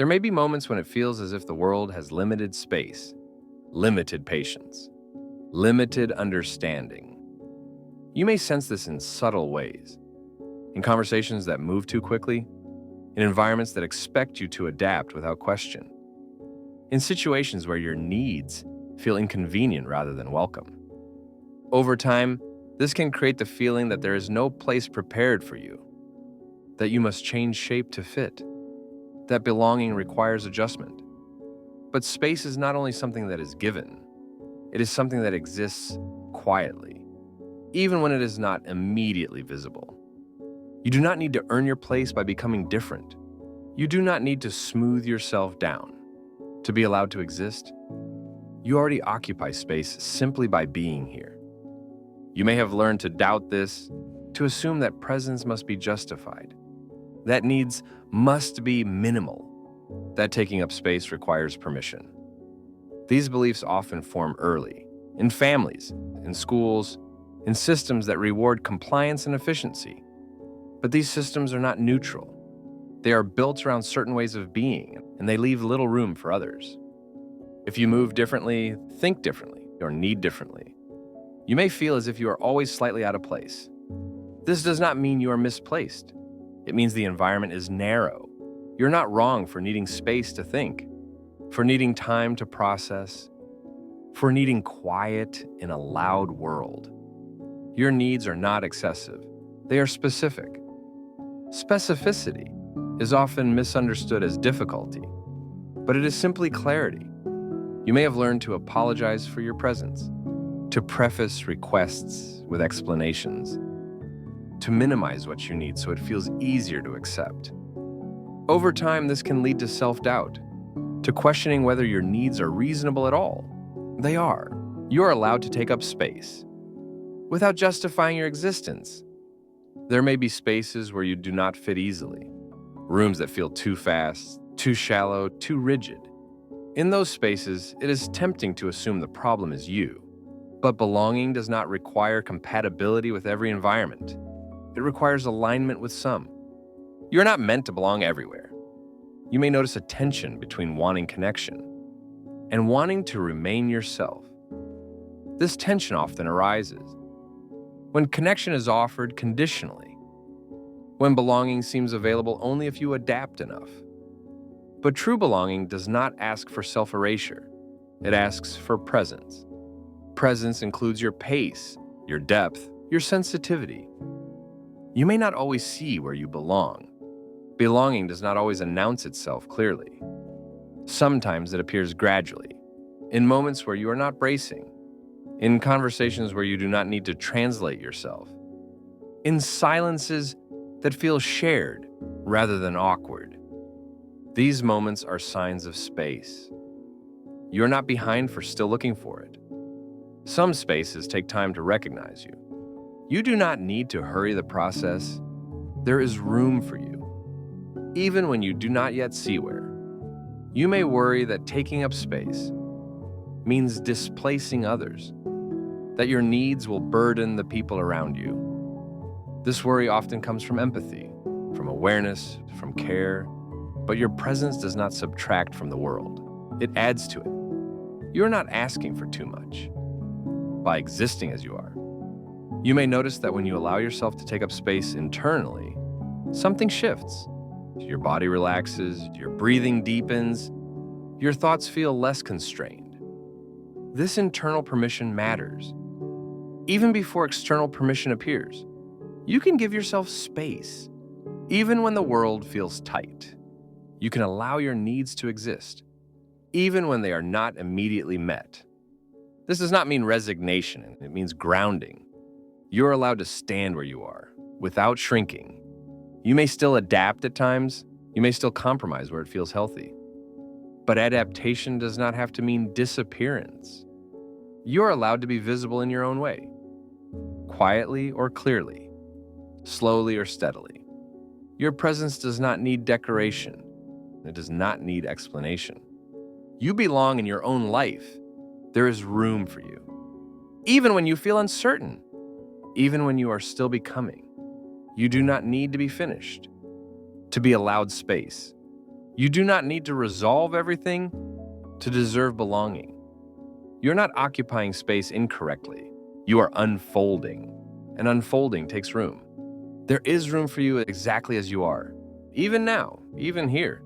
There may be moments when it feels as if the world has limited space, limited patience, limited understanding. You may sense this in subtle ways, in conversations that move too quickly, in environments that expect you to adapt without question, in situations where your needs feel inconvenient rather than welcome. Over time, this can create the feeling that there is no place prepared for you, that you must change shape to fit, that belonging requires adjustment. But space is not only something that is given, it is something that exists quietly, even when it is not immediately visible. You do not need to earn your place by becoming different. You do not need to smooth yourself down to be allowed to exist. You already occupy space simply by being here. You may have learned to doubt this, to assume that presence must be justified, that needs must be minimal, that taking up space requires permission. These beliefs often form early, in families, in schools, in systems that reward compliance and efficiency. But these systems are not neutral. They are built around certain ways of being, and they leave little room for others. If you move differently, think differently, or need differently, you may feel as if you are always slightly out of place. This does not mean you are misplaced. It means the environment is narrow. You're not wrong for needing space to think, for needing time to process, for needing quiet in a loud world. Your needs are not excessive. They are specific. Specificity is often misunderstood as difficulty, but it is simply clarity. You may have learned to apologize for your presence, to preface requests with explanations, to minimize what you need so it feels easier to accept. Over time, this can lead to self-doubt, to questioning whether your needs are reasonable at all. They are. You are allowed to take up space without justifying your existence. There may be spaces where you do not fit easily, rooms that feel too fast, too shallow, too rigid. In those spaces, it is tempting to assume the problem is you. But belonging does not require compatibility with every environment. It requires alignment with some. You're not meant to belong everywhere. You may notice a tension between wanting connection and wanting to remain yourself. This tension often arises when connection is offered conditionally, when belonging seems available only if you adapt enough. But true belonging does not ask for self-erasure. It asks for presence. Presence includes your pace, your depth, your sensitivity. You may not always see where you belong. Belonging does not always announce itself clearly. Sometimes it appears gradually, in moments where you are not bracing, in conversations where you do not need to translate yourself, in silences that feel shared rather than awkward. These moments are signs of space. You're not behind for still looking for it. Some spaces take time to recognize you. You do not need to hurry the process. There is room for you, even when you do not yet see where. You may worry that taking up space means displacing others, that your needs will burden the people around you. This worry often comes from empathy, from awareness, from care, but your presence does not subtract from the world. It adds to it. You're not asking for too much by existing as you are. You may notice that when you allow yourself to take up space internally, something shifts. Your body relaxes, your breathing deepens, your thoughts feel less constrained. This internal permission matters. Even before external permission appears, you can give yourself space. Even when the world feels tight, you can allow your needs to exist, even when they are not immediately met. This does not mean resignation, it means grounding. You're allowed to stand where you are, without shrinking. You may still adapt at times, you may still compromise where it feels healthy. But adaptation does not have to mean disappearance. You're allowed to be visible in your own way, quietly or clearly, slowly or steadily. Your presence does not need decoration. It does not need explanation. You belong in your own life. There is room for you. Even when you feel uncertain, even when you are still becoming, you do not need to be finished, to be allowed space. You do not need to resolve everything to deserve belonging. You're not occupying space incorrectly. You are unfolding, and unfolding takes room. There is room for you exactly as you are, even now, even here.